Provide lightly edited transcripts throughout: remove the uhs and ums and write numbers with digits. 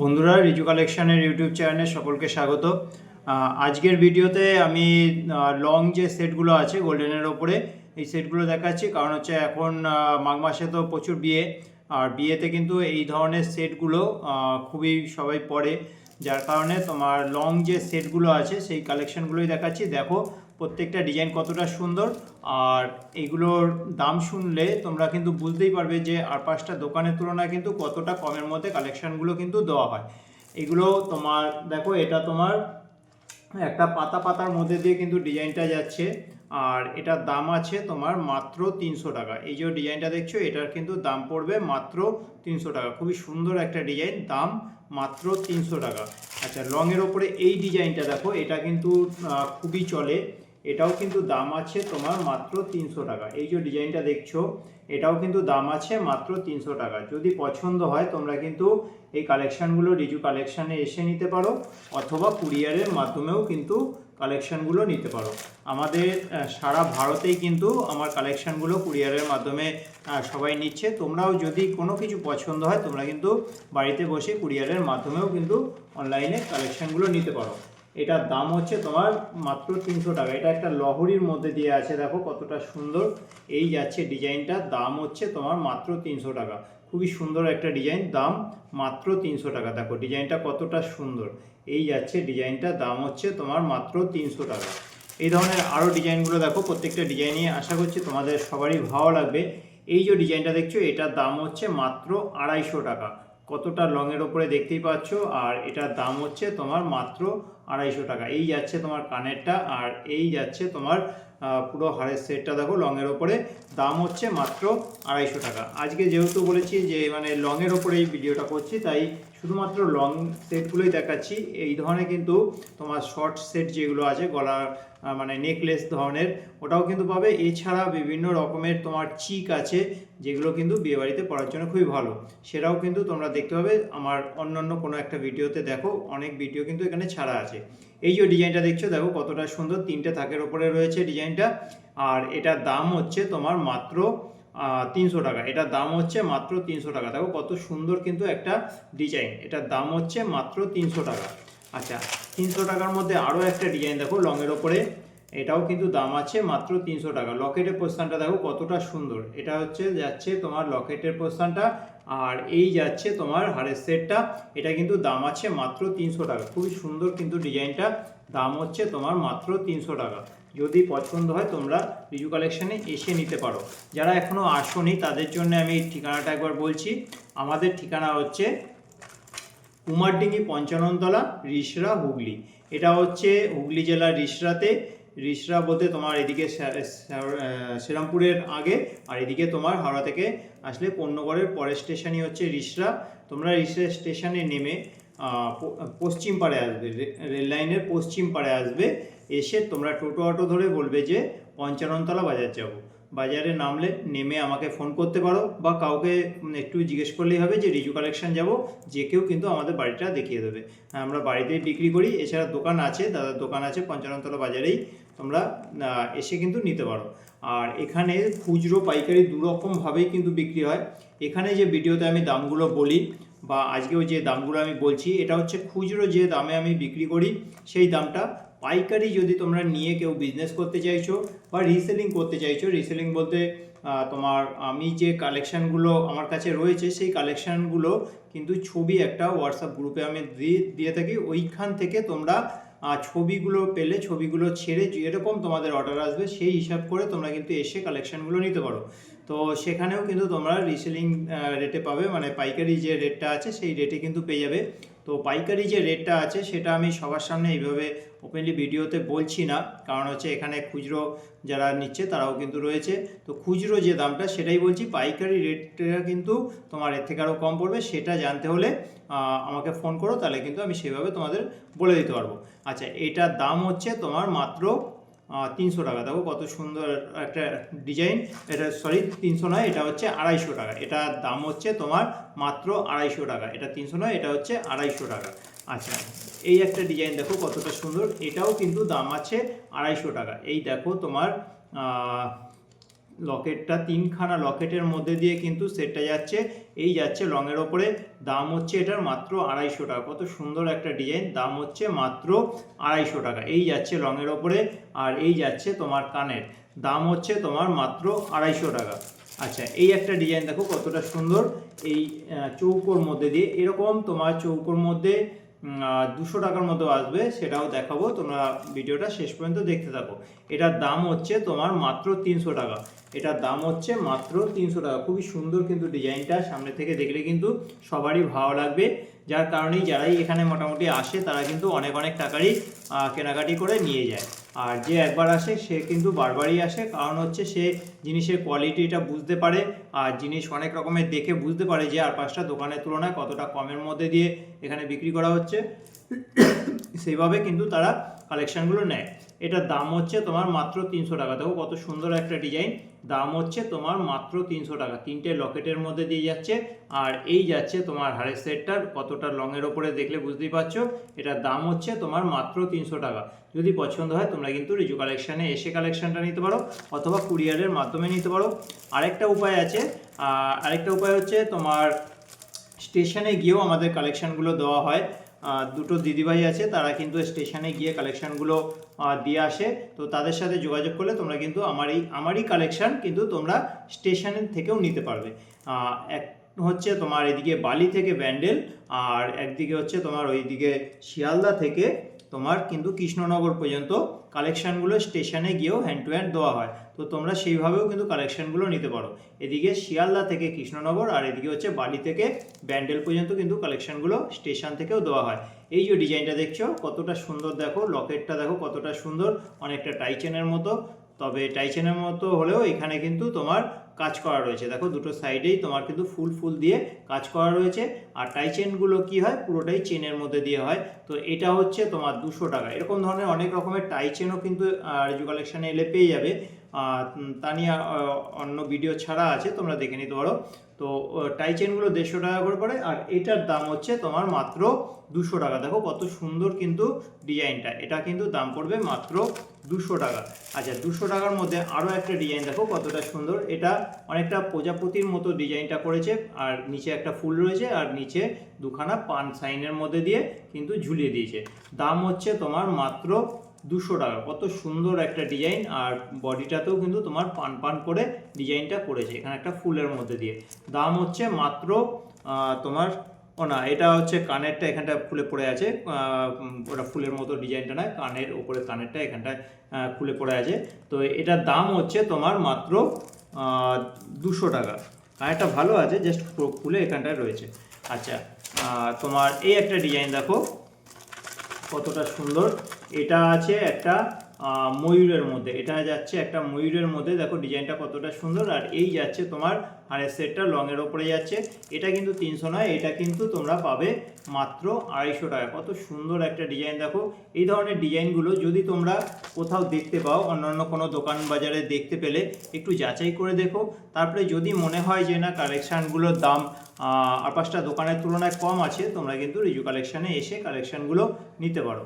বন্ধুরা, রিজু কালেকশনের ইউটিউব চ্যানেলে সকলকে স্বাগত। আজকের ভিডিওতে আমি লং যে সেটগুলো আছে গোল্ডেনের ওপরে এই সেটগুলো দেখাচ্ছি। কারণ হচ্ছে এখন মাঘ মাসে তো প্রচুর বিয়ে, আর বিয়েতে কিন্তু এই ধরনের সেটগুলো খুবই সবাই পরে, যার কারণে তোমার লং যে সেটগুলো আছে সেই কালেকশনগুলোই দেখাচ্ছি। দেখো প্রত্যেকটা ডিজাইন কতটা সুন্দর, আর এইগুলোর দাম শুনলে তোমরা কিন্তু বুঝতেই পারবে যে আর পাঁচটা দোকানের তুলনায় কিন্তু কতটা কমের মধ্যে কালেকশনগুলো কিন্তু দেওয়া হয়। এগুলো তোমার দেখো, এটা তোমার একটা পাতা পাতার মধ্যে দিয়ে কিন্তু ডিজাইনটা যাচ্ছে, আর এটার দাম আছে তোমার মাত্র 300 টাকা। এই যে ডিজাইনটা দেখছো এটার কিন্তু দাম পড়বে মাত্র 300 টাকা। খুবই সুন্দর একটা ডিজাইন, দাম মাত্র 300 টাকা। আচ্ছা, লংয়ের ওপরে এই ডিজাইনটা দেখো, এটা কিন্তু খুবই চলে, এটাও কিন্তু দাম আছে তোমার মাত্র 300 টাকা। এই যে ডিজাইনটা দেখছো এটাও কিন্তু দাম আছে মাত্র 300 টাকা। যদি পছন্দ হয় তোমরা কিন্তু এই কালেকশানগুলো রিজু কালেকশানে এসে নিতে পারো, অথবা কুরিয়ারের মাধ্যমেও কিন্তু কালেকশানগুলো নিতে পারো। আমাদের সারা ভারতেই কিন্তু আমার কালেকশানগুলো কুরিয়ারের মাধ্যমে সবাই নিচ্ছে। তোমরাও যদি কোনো কিছু পছন্দ হয় তোমরা কিন্তু বাড়িতে বসে কুরিয়ারের মাধ্যমেও কিন্তু অনলাইনে কালেকশানগুলো নিতে পারো। এটার দাম হচ্ছে তোমার মাত্র 300 টাকা। এটা একটা লহরির মধ্যে দিয়ে আছে, দেখো কতটা সুন্দর এই যাচ্ছে ডিজাইনটা, দাম হচ্ছে তোমার মাত্র 300 টাকা। খুবই সুন্দর একটা ডিজাইন, দাম মাত্র 300 টাকা। দেখো ডিজাইনটা কতটা সুন্দর এই যাচ্ছে ডিজাইনটা, দাম হচ্ছে তোমার মাত্র 300 টাকা। এই ধরনের আরও ডিজাইনগুলো দেখো, প্রত্যেকটা ডিজাইনই আশা করছি তোমাদের সবারই ভালো লাগবে। এই যে ডিজাইনটা দেখছো এটার দাম হচ্ছে মাত্র 250 টাকা। কতটা লংয়ের ওপরে দেখতেই পাচ্ছ, আর এটার দাম হচ্ছে তোমার মাত্র 250 টাকা। এই যাচ্ছে তোমার কানেরটা, আর এই যাচ্ছে তোমার পুরো হারের সেটটা দেখো লংয়ের ওপরে, দাম হচ্ছে মাত্র 250 টাকা। আজকে যেহেতু বলেছি যে মানে লংয়ের ওপরে এই ভিডিওটা করছি, তাই শুধুমাত্র লং সেটগুলোই দেখাচ্ছি। এই ধরনের কিন্তু তোমার শর্ট সেট যেগুলো আছে গলার মানে নেকলেস ধরনের, ওটাও কিন্তু পাবে। এছাড়া বিভিন্ন রকমের তোমার চিক আছে যেগুলো কিন্তু বিয়েবাড়িতে পরার জন্য খুবই ভালো, সেটাও কিন্তু তোমরা দেখতে পাবে আমার অন্যান্য কোনো একটা ভিডিওতে। দেখো অনেক ভিডিও কিন্তু এখানে ছাড়া আছে। এই যে ডিজাইনটা দেখছো দেখো কতটা সুন্দর, তিনটে থাকের ওপরে রয়েছে ডিজাইনটা, আর এটার দাম হচ্ছে তোমার মাত্র 300 টাকা। এটার দাম হচ্ছে মাত্র 300 টাকা। দেখো কত সুন্দর কিন্তু একটা ডিজাইন, এটার দাম হচ্ছে মাত্র 300 টাকা। আচ্ছা, 300 টাকার মধ্যে আরও একটা ডিজাইন দেখো লংয়ের ওপরে, এটাও কিন্তু দাম আছে মাত্র 300 টাকা। লকেটের প্রস্থানটা দেখো কতটা সুন্দর, এটা হচ্ছে যাচ্ছে তোমার লকেটের প্রস্থানটা, আর এই যাচ্ছে তোমার হারের সেটটা। এটা কিন্তু দাম আছে মাত্র 300 টাকা। খুবই সুন্দর কিন্তু ডিজাইনটা, দাম হচ্ছে তোমার মাত্র 300 টাকা। যদি পছন্দ হয় তোমরা রিজু কালেকশানে এসে নিতে পারো। যারা এখনও আসোনি তাদের জন্য আমি ঠিকানাটা একবার বলছি। আমাদের ঠিকানা হচ্ছে কুমারডিঙ্গি পঞ্চাননতলা, রিষড়া, হুগলি। এটা হচ্ছে হুগলি জেলার রিষড়াতে। রিষড়া বলতে তোমার এদিকে শ্রীরামপুরের আগে, আর এদিকে তোমার হাওড়া থেকে আসলে পণ্যগড়ের পরের স্টেশনই হচ্ছে রিষড়া। তোমরা রিষড়া স্টেশনে নেমে পশ্চিম পাড়ে আসবে, রেল লাইনের পশ্চিম পাড়ে আসবে। এসে তোমরা টোটো অটো ধরে বলবে যে পঞ্চাননতলা বাজার যাব। বাজারে নামলে নেমে আমাকে ফোন করতে পারো, বা কাউকে একটু জিজ্ঞেস করলেই হবে যে রিজু কালেকশন যাব, যে কেউ কিন্তু আমাদের বাড়িটা দেখিয়ে দেবে। আমরা বাড়িতেই বিক্রি করি, এছাড়া দোকান আছে, দাদার দোকান আছে পঞ্চাননতলা বাজারেই, তোমরা এসে কিন্তু নিতে পারো। আর এখানে খুচরো পাইকারি দুরকমভাবেই কিন্তু বিক্রি হয়। এখানে যে ভিডিওতে আমি দামগুলো বলি, বা আজকেও যে দামগুলো আমি বলছি, এটা হচ্ছে খুচরো যে দামে আমি বিক্রি করি সেই দামটা। পাইকারি যদি তোমরা নিয়ে কেউ বিজনেস করতে চাইছো বা রিসেলিং করতে চাইছো, রিসেলিং বলতে তোমার আমি যে কালেকশানগুলো আমার কাছে রয়েছে সেই কালেকশানগুলো কিন্তু ছবি একটা হোয়াটসঅ্যাপ গ্রুপে আমি দিয়ে থাকি। ওইখান থেকে তোমরা ছবিগুলো পেলে ছবিগুলো ছেড়ে যেরকম তোমাদের অর্ডার আসবে সেই হিসাব করে তোমরা কিন্তু এসে কালেকশানগুলো নিতে পারো। তো সেখানেও কিন্তু তোমরা রিসেলিং রেটে পাবে, মানে পাইকারি যে রেটটা আছে সেই রেটে কিন্তু পেয়ে যাবে। তো পাইকারি যে রেটটা আছে সেটা আমি সবার সামনে এইভাবে ওপেনলি ভিডিওতে বলছি না, কারণ হচ্ছে এখানে খুচরো যারা নিচ্ছে তারাও কিন্তু রয়েছে। তো খুচরো যে দামটা সেটাই বলছি, পাইকারি রেটটা কিন্তু তোমার এর থেকে আরও কম পড়বে। সেটা জানতে হলে আমাকে ফোন করো, তাহলে কিন্তু আমি সেভাবে তোমাদের বলে দিতে পারবো। আচ্ছা, এটার দাম হচ্ছে তোমার মাত্র 300 টাকা। দেখো কত সুন্দর একটা ডিজাইন। এটা সরি 300 নয়, এটা হচ্ছে 250 টাকা। এটার দাম হচ্ছে তোমার মাত্র 250 টাকা। এটা 300 নয়, এটা হচ্ছে 250 টাকা। আচ্ছা, এই একটা ডিজাইন দেখো কতটা সুন্দর, এটাও কিন্তু দাম আছে 250 টাকা। এই দেখো তোমার লকেটটা 3খানা লকেটের মধ্যে দিয়ে কিন্তু সেটটা যাচ্ছে, এই যাচ্ছে লংয়ের ওপরে। দাম হচ্ছে এটার মাত্র 250 টাকা। কত সুন্দর একটা ডিজাইন, দাম হচ্ছে মাত্র 250 টাকা। এই যাচ্ছে লংয়ের ওপরে, আর এই যাচ্ছে তোমার কানের, দাম হচ্ছে তোমার মাত্র 250 টাকা। আচ্ছা, এই একটা ডিজাইন দেখো কতটা সুন্দর, এই চৌকোর মধ্যে দিয়ে, এরকম তোমার চৌকোর মধ্যে 200 টাকার মতো আসবে, সেটাও দেখাবো, তোমরা ভিডিওটা শেষ পর্যন্ত দেখতে থাকো। এটার দাম হচ্ছে তোমার মাত্র 300 টাকা। এটার দাম হচ্ছে মাত্র 300 টাকা। খুবই সুন্দর কিন্তু ডিজাইনটা, সামনে থেকে দেখলে কিন্তু সবারই ভালো লাগবে, যার কারণেই যারাই এখানে মোটামুটি আসে তারা কিন্তু অনেক অনেক টাকারই কেনাকাটি করে নিয়ে যায়। আর যে একবার আসে সে কিন্তু বারবারই আসে, কারণ হচ্ছে সে জিনিসের কোয়ালিটিটা বুঝতে পারে, আর জিনিস অনেক রকমের দেখে বুঝতে পারে যে আর 5টা দোকানের তুলনায় কতটা কমের মধ্যে দিয়ে এখানে বিক্রি করা হচ্ছে, সেইভাবে কিন্তু তারা কালেকশানগুলো নেয়। এটার দাম হচ্ছে তোমার মাত্র 300 টাকা। দেখো কত সুন্দর একটা ডিজাইন, দাম হচ্ছে তোমার মাত্র 300 টাকা। 3টে লকেটের মধ্যে দিয়ে যাচ্ছে, আর এই যাচ্ছে তোমার হারের সেটটার, কতটা লংয়ের ওপরে দেখলে বুঝতেই পারছো। এটার দাম হচ্ছে তোমার মাত্র 300 টাকা। যদি পছন্দ হয় তোমরা কিন্তু রিজু কালেকশানে এসে কালেকশানটা নিতে পারো, অথবা কুরিয়ারের মাধ্যমে নিতে পারো। আরেকটা উপায় আছে, আরেকটা উপায় হচ্ছে তোমার স্টেশনে গিয়েও আমাদের কালেকশানগুলো দেওয়া হয়। দুটো দিদিভাই আছে, তারা কিন্তু স্টেশনে গিয়ে কালেকশানগুলো দিয়ে আসে। তো তাদের সাথে যোগাযোগ করলে তোমরা কিন্তু আমারই কালেকশান কিন্তু তোমরা স্টেশনের থেকেও নিতে পারবে। এক হচ্ছে তোমার এদিকে বালি থেকে ব্যান্ডেল, আর একদিকে হচ্ছে তোমার ওইদিকে শিয়ালদা থেকে তোমার কিন্তু কৃষ্ণনগর পর্যন্ত কালেকশানগুলো স্টেশনে গিয়েও হ্যান্ড টু হ্যান্ড দেওয়া হয়। তো তোমরা সেইভাবেও কিন্তু কালেকশানগুলো নিতে পারো। এদিকে শিয়ালদা থেকে কৃষ্ণনগর, আর এদিকে হচ্ছে বালি থেকে ব্যান্ডেল পর্যন্ত কিন্তু কালেকশানগুলো স্টেশন থেকেও দেওয়া হয়। এই যে ডিজাইনটা দেখছো কতটা সুন্দর, দেখো লকেটটা দেখো কতটা সুন্দর, অনেকটা টাইচেনের মতো, তবে টাইচেনের মতো হলেও এখানে কিন্তু তোমার কাজ করা রয়েছে। দেখো দুটো সাইডেই তোমার কিন্তু ফুল দিয়ে কাজ করা রয়েছে। আর টাইচেনগুলো কি হয়, পুরোটাই চেনের মধ্যে দিয়ে হয়। তো এটা হচ্ছে তোমার 200 টাকা। এরকম ধরনের অনেক রকমের টাইচেনও কিন্তু রিজু কালেকশানে এলে পেয়ে যাবে। তা নিয়ে অন্য ভিডিও ছাড়া আছে, তোমরা দেখে নিতে পারো। তো টাইচেনগুলো 150 টাকা করে পড়ে, আর এটার দাম হচ্ছে তোমার মাত্র 200 টাকা। দেখো কত সুন্দর কিন্তু ডিজাইনটা, এটা কিন্তু দাম পড়বে মাত্র 200 টাকা। আচ্ছা, 200 টাকার মধ্যে আরও একটা ডিজাইন দেখো কতটা সুন্দর, এটা অনেকটা প্রজাপতির মতো ডিজাইনটা করেছে, আর নিচে একটা ফুল রয়েছে, আর নিচে দুখানা পান সাইনের মধ্যে দিয়ে কিন্তু ঝুলিয়ে দিয়েছে। দাম হচ্ছে তোমার মাত্র 200 টাকা। কত সুন্দর একটা ডিজাইন, আর বডিটাতেও কিন্তু তোমার পান করে ডিজাইনটা করেছে এখানে একটা ফুলের মধ্যে দিয়ে। দাম হচ্ছে মাত্র তোমার, ও না, এটা হচ্ছে কানেরটা এখানটা খুলে পড়ে আছে, ওটা ফুলের মতো ডিজাইনটা নয়, কানের উপরে কানেরটা এখানটায় খুলে পড়ে আছে। তো এটার দাম হচ্ছে তোমার মাত্র 200 টাকা। কানেরটা ভালো আছে, জাস্ট খুলে এখানটায় রয়েছে। আচ্ছা, তোমার এই একটা ডিজাইন দেখো কতটা সুন্দর, এটা আছে একটা ময়ূরের মধ্যে, এটা যাচ্ছে একটা ময়ূরের মধ্যে, দেখো ডিজাইনটা কতটা সুন্দর। আর এই যাচ্ছে তোমার হারের সেটটা লংয়ের ওপরে যাচ্ছে। এটা কিন্তু 300 নয়, এটা কিন্তু তোমরা পাবে মাত্র 250 টাকা। কত সুন্দর একটা ডিজাইন দেখো। এই ধরনের ডিজাইনগুলো যদি তোমরা কোথাও দেখতে পাও, অন্যান্য কোনো দোকান বাজারে দেখতে পেলে একটু যাচাই করে দেখো। তারপরে যদি মনে হয় যে না কালেকশানগুলোর দাম আর 5টা দোকানের তুলনায় কম আছে, তোমরা কিন্তু রিজু কালেকশানে এসে কালেকশানগুলো নিতে পারো।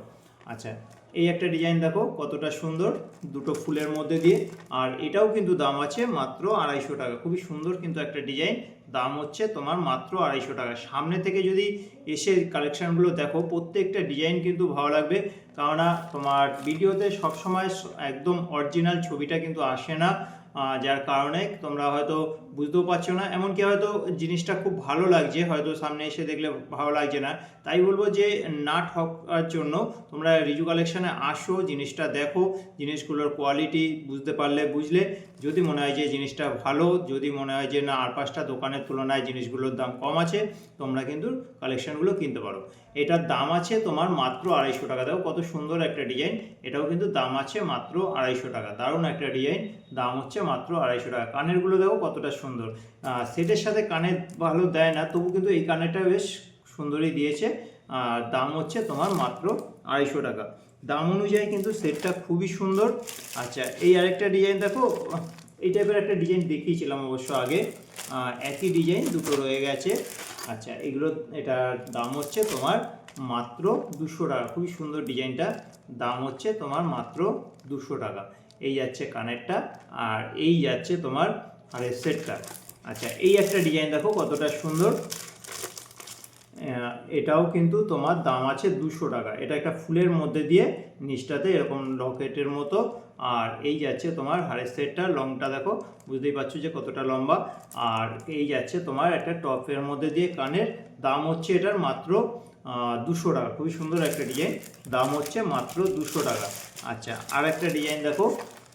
আচ্ছা, এই একটা ডিজাইন দেখো কতটা সুন্দর, দুটো ফুলের মধ্যে দিয়ে, আর এটাও কিন্তু দাম আছে মাত্র 250 টাকা। খুবই সুন্দর কিন্তু একটা ডিজাইন, দাম হচ্ছে তোমার মাত্র 250 টাকা। সামনে থেকে যদি এসে কালেকশানগুলো দেখো, প্রত্যেকটা ডিজাইন কিন্তু ভালো লাগবে, কেননা তোমার ভিডিওতে সবসময় একদম অরিজিনাল ছবিটা কিন্তু আসে না, যার কারণে তোমরা হয়তো বুঝতেও পারছো না, এমনকি হয়তো জিনিসটা খুব ভালো লাগছে, হয়তো সামনে এসে দেখলে ভালো লাগছে না। তাই বলবো যে না ঠকার জন্য তোমরা রিজু কালেকশানে আসো, জিনিসটা দেখো, জিনিসগুলোর কোয়ালিটি বুঝতে পারলে বুঝলে, যদি মনে হয় যে জিনিসটা ভালো, যদি মনে হয় যে না আর 5টা দোকানের তুলনায় জিনিসগুলোর দাম কম আছে, তোমরা কিন্তু কালেকশানগুলো কিনতে পারো। এটার দাম আছে তোমার মাত্র 250 টাকা। দেখো কত সুন্দর একটা ডিজাইন, এটাও কিন্তু দাম আছে মাত্র 250 টাকা। দারুণ একটা ডিজাইন, দাম হচ্ছে মাত্র 250 টাকা। কানেরগুলো দেখো কতটা সুন্দর, সেটের সাথে কানের ভালো দেয় না, তবু কিন্তু এই কানেরটা বেশ সুন্দরই দিয়েছে। আর দাম হচ্ছে তোমার মাত্র 250 টাকা। দাম অনুযায়ী কিন্তু সেটটা খুবই সুন্দর। আচ্ছা, এই আরেকটা ডিজাইন দেখো, এই টাইপের একটা ডিজাইন দেখিয়েছিলাম অবশ্য আগে, একই ডিজাইন দুটো রয়ে গেছে। আচ্ছা, এটার দাম হচ্ছে তোমার মাত্র 200 টাকা। খুবই সুন্দর ডিজাইনটা, দাম হচ্ছে তোমার মাত্র 200 টাকা। এই যাচ্ছে কানেরটা, আর এই যাচ্ছে তোমার হারের সেটটা। আচ্ছা, এই একটা ডিজাইন দেখো কতটা সুন্দর। এটাও কিন্তু তোমার দাম আছে 200 টাকা। এটা একটা ফুলের মধ্যে দিয়ে নিচটাতে এরকম লকেটের মতো, আর এই যাচ্ছে তোমার হারের সেটটা। লংটা দেখো, বুঝতেই পারছো যে কতটা লম্বা। আর এই যাচ্ছে তোমার একটা টপের মধ্যে দিয়ে কানের। দাম হচ্ছে এটার মাত্র 200 টাকা। খুবই সুন্দর একটা ডিজাইন, দাম হচ্ছে মাত্র 200 টাকা। আচ্ছা, আর একটা ডিজাইন দেখো,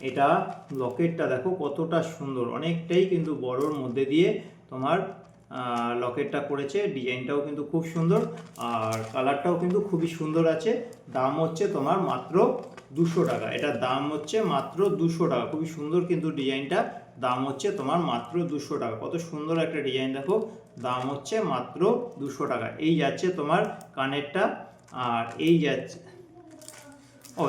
এটা লকেটটা দেখো কতটা সুন্দর, অনেকটাই কিন্তু বড়োর মধ্যে দিয়ে তোমার লকেটটা করেছে। ডিজাইনটাও কিন্তু খুব সুন্দর, আর কালারটাও কিন্তু খুবই সুন্দর আছে। দাম হচ্ছে তোমার মাত্র 200 টাকা। এটার দাম হচ্ছে মাত্র 200 টাকা। খুবই সুন্দর কিন্তু ডিজাইনটা, দাম হচ্ছে তোমার মাত্র 200 টাকা। কত সুন্দর একটা ডিজাইন দেখো, দাম হচ্ছে মাত্র 200 টাকা। এই যাচ্ছে তোমার কানেরটা, আর এই যাচ্ছে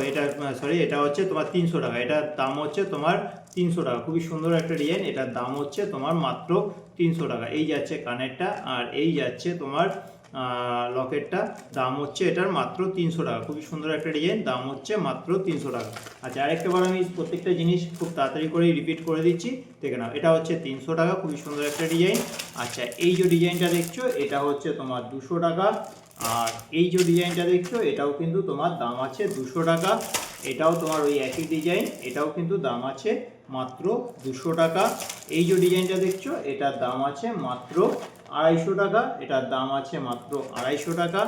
এটা সরি, এটা হচ্ছে তোমার 300 টাকা। এটার দাম হচ্ছে তোমার 300 টাকা। খুবই সুন্দর একটা ডিজাইন, এটার দাম হচ্ছে তোমার মাত্র 300 টাকা। এই যাচ্ছে কানেরটা, আর এই যাচ্ছে তোমার লকেটটা, দাম হচ্ছে এটার মাত্র 300 টাকা। খুবই সুন্দর একটা ডিজাইন, দাম হচ্ছে মাত্র 300 টাকা। আচ্ছা, আরেকটাবার আমি প্রত্যেকটা জিনিস খুব তাড়াতাড়ি করে রিপিট করে দিচ্ছি, দেখে নাও। এটা হচ্ছে 300 টাকা, খুবই সুন্দর একটা ডিজাইন। আচ্ছা, এই যে ডিজাইনটা দেখছো এটা হচ্ছে তোমার 200 টাকা। আর এই যে ডিজাইনটা দেখছো এটাও কিন্তু তোমার দাম আছে 200 টাকা। এটাও তোমার ওই একই ডিজাইন, এটাও কিন্তু দাম আছে মাত্র 200 টাকা। এই যে ডিজাইনটা দেখছো এটার দাম আছে মাত্র 250 টাকা। এটার দাম আছে মাত্র 250 টাকা।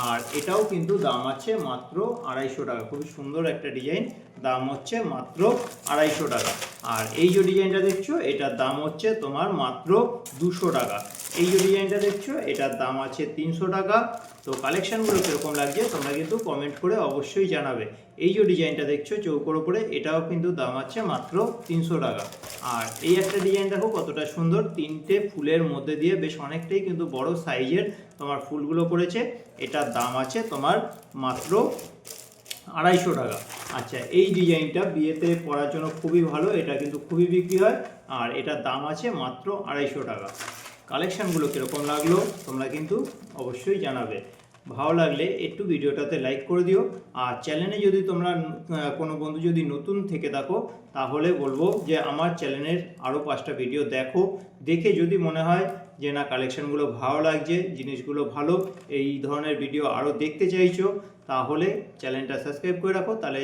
আর এটাও কিন্তু দাম আছে মাত্র 250 টাকা। খুবই সুন্দর একটা ডিজাইন, দাম হচ্ছে মাত্র 250 টাকা। আর এই যে ডিজাইনটা দেখছো এটার দাম হচ্ছে তোমার মাত্র 200 টাকা। এই যে ডিজাইনটা দেখছো এটার দাম আছে 300 টাকা। তো কালেকশানগুলো কীরকম লাগছে তোমরা কিন্তু কমেন্ট করে অবশ্যই জানাবে। এই যে ডিজাইনটা দেখছো চৌকোর উপরে, এটাও কিন্তু দাম আছে মাত্র 300 টাকা। আর এই একটা ডিজাইন দেখো কতটা সুন্দর, তিনটে ফুলের মধ্যে দিয়ে বেশ অনেকটাই কিন্তু বড় সাইজের তোমার ফুলগুলো করেছে। এটার দাম আছে তোমার মাত্র 250 টাকা। আচ্ছা, এই ডিজাইনটা বিয়েতে পরার জন্য খুবই ভালো, এটা কিন্তু খুবই বিক্রি হয়। আর এটার দাম আছে মাত্র 250 টাকা। কালেকশানগুলো কীরকম লাগলো তোমরা কিন্তু অবশ্যই জানাবে। ভালো লাগলে একটু ভিডিওটাতে লাইক করে দিও। আর চ্যানেলে যদি তোমরা কোনো বন্ধু যদি নতুন থেকে থাকো তাহলে বলবো যে আমার চ্যানেলের আরও 5টা ভিডিও দেখো। দেখে যদি মনে হয় যে না কালেকশানগুলো ভালো লাগছে, জিনিসগুলো ভালো, এই ধরনের ভিডিও আরও দেখতে চাইছো, তাহলে চ্যানেলটা সাবস্ক্রাইব করে রাখো। তাহলে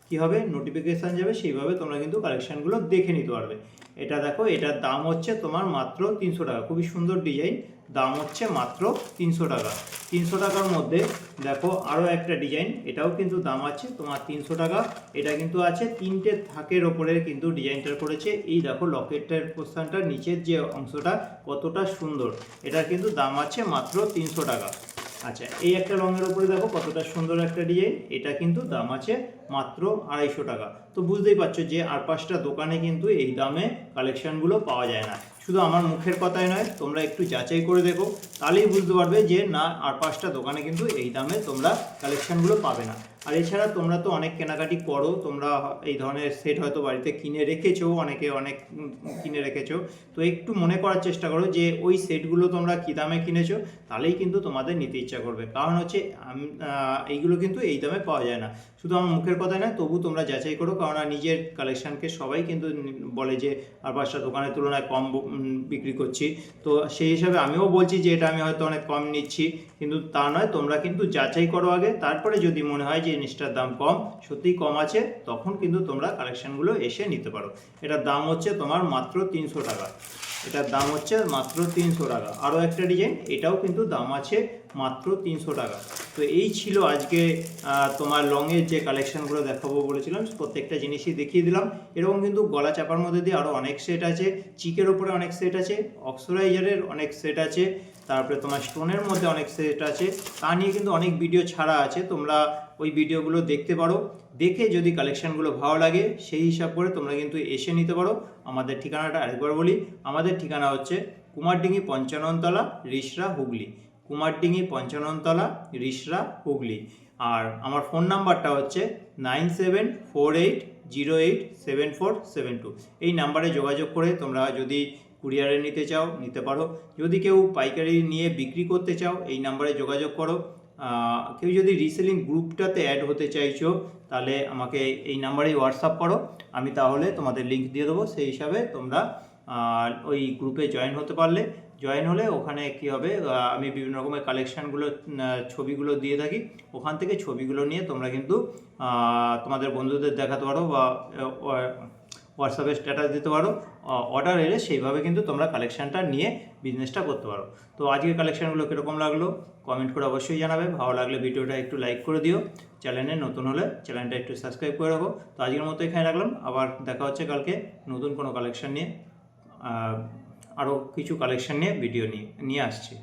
কী হবে, নোটিফিকেশান যাবে, সেইভাবে তোমরা কিন্তু কালেকশানগুলো দেখে নিতে পারবে। এটা দেখো, এটার দাম হচ্ছে তোমার মাত্র 300 টাকা। খুবই সুন্দর ডিজাইন, দাম হচ্ছে মাত্র 300 টাকা। 300 টাকার মধ্যে দেখো আরও একটা ডিজাইন, এটাও কিন্তু দাম আছে তোমার 300 টাকা। এটা কিন্তু আছে তিনটে থাকের ওপরে কিন্তু ডিজাইনটা করেছে। এই দেখো লকেটের পোর্শনটার নিচের যে অংশটা কতটা সুন্দর, এটার কিন্তু দাম আছে মাত্র 300 টাকা। আচ্ছা, এই একটা রঙের উপরে দেখো কতটা সুন্দর একটা ডিজাইন, এটা কিন্তু দাম আছে মাত্র 250 টাকা। তো বুঝতেই পারছো যে আর 5টা দোকানে কিন্তু এই দামে কালেকশানগুলো পাওয়া যায় না। শুধু আমার মুখের কথাই নয়, তোমরা একটু যাচাই করে দেখো, তাহলেই বুঝতে পারবে যে না আর 5টা দোকানে কিন্তু এই দামে তোমরা কালেকশানগুলো পাবে না। আর এছাড়া তোমরা তো অনেক কেনাকাটি করো, তোমরা এই ধরনের সেট হয়তো বাড়িতে কিনে রেখেছো, অনেকে অনেক কিনে রেখেছো। তো একটু মনে করার চেষ্টা করো যে ওই সেটগুলো তোমরা কী দামে কিনেছো, তাহলেই কিন্তু তোমাদের নিতে ইচ্ছা করবে। কারণ হচ্ছে এইগুলো কিন্তু এই দামে পাওয়া যায় না। শুধু আমার মুখের কথা নয়, তবু তোমরা যাচাই করো, কারণ নিজের কালেকশানকে সবাই কিন্তু বলে যে আর 5টা দোকানের তুলনায় কম বিক্রি করছি। তো সেই হিসাবে আমিও বলছি যে এটা আমি হয়তো অনেক কম নিচ্ছি, কিন্তু তা নয়। তোমরা কিন্তু যাচাই করো আগে, তারপরে যদি মনে হয় যে জিনিসটার দাম কম, সত্যিই কম আছে, তখন কিন্তু তোমরা কালেকশানগুলো এসে নিতে পারো। এটার দাম হচ্ছে তোমার মাত্র 300 টাকা। এটার দাম হচ্ছে মাত্র 300 টাকা। আরও একটা ডিজাইন, এটাও কিন্তু দাম আছে মাত্র 300 টাকা। তো এই ছিল আজকে তোমার লংয়ের যে কালেকশানগুলো দেখাবো বলেছিলাম, প্রত্যেকটা জিনিসই দেখিয়ে দিলাম। এরকম কিন্তু গলা চাপার মধ্যে দিয়ে আরও অনেক সেট আছে, চিকের ওপরে অনেক সেট আছে, অক্সোরাইজারের অনেক সেট আছে, তারপরে তোমার স্টোনের মধ্যে অনেক সেট আছে। তা নিয়ে কিন্তু অনেক ভিডিও ছাড়া আছে, তোমরা ওই ভিডিওগুলো দেখতে পারো। দেখে যদি কালেকশানগুলো ভালো লাগে সেই হিসাব করে তোমরা কিন্তু এসে নিতে পারো। আমাদের ঠিকানাটা আরেকবার বলি, আমাদের ঠিকানা হচ্ছে কুমারডিঙ্গি 55 তলা, রিষড়া, হুগলি। কুমারডিঙ্গি 55 তলা, রিষড়া, হুগলি। আর আমার ফোন নাম্বারটা হচ্ছে 9748087472। এই নাম্বারে যোগাযোগ করে তোমরা যদি কুরিয়ারে নিতে চাও নিতে পারো। যদি কেউ পাইকারি নিয়ে বিক্রি করতে চাও এই নাম্বারে যোগাযোগ করো। কেউ যদি রিসেলিং গ্রুপটাতে অ্যাড হতে চাইছো তাহলে আমাকে এই নাম্বারেই হোয়াটসঅ্যাপ করো, আমি তাহলে তোমাদের লিঙ্ক দিয়ে দেবো। সেই হিসাবে তোমরা ওই গ্রুপে জয়েন হতে পারলে, জয়েন হলে ওখানে কী হবে, আমি বিভিন্ন রকমের কালেকশানগুলো ছবিগুলো দিয়ে থাকি, ওখান থেকে ছবিগুলো নিয়ে তোমরা কিন্তু তোমাদের বন্ধুদের দেখাতে পারো বা হোয়াটসঅ্যাপে স্ট্যাটাস দিতে পারো, অর্ডার এলে সেইভাবে কিন্তু তোমরা কালেকশানটা নিয়ে বিজনেসটা করতে পারো। তো আজকের কালেকশানগুলো কীরকম লাগলো কমেন্ট করে অবশ্যই জানাবে, ভালো লাগলে ভিডিওটা একটু লাইক করে দিও, চ্যানেলে নতুন হলে চ্যানেলটা একটু সাবস্ক্রাইব করে রাখো। তো আজকের মতো এখানে রাখলাম, আবার দেখা হচ্ছে কালকে নতুন কোনো কালেকশান নিয়ে, আরও কিছু কালেকশান নিয়ে ভিডিও নিয়ে আসছি।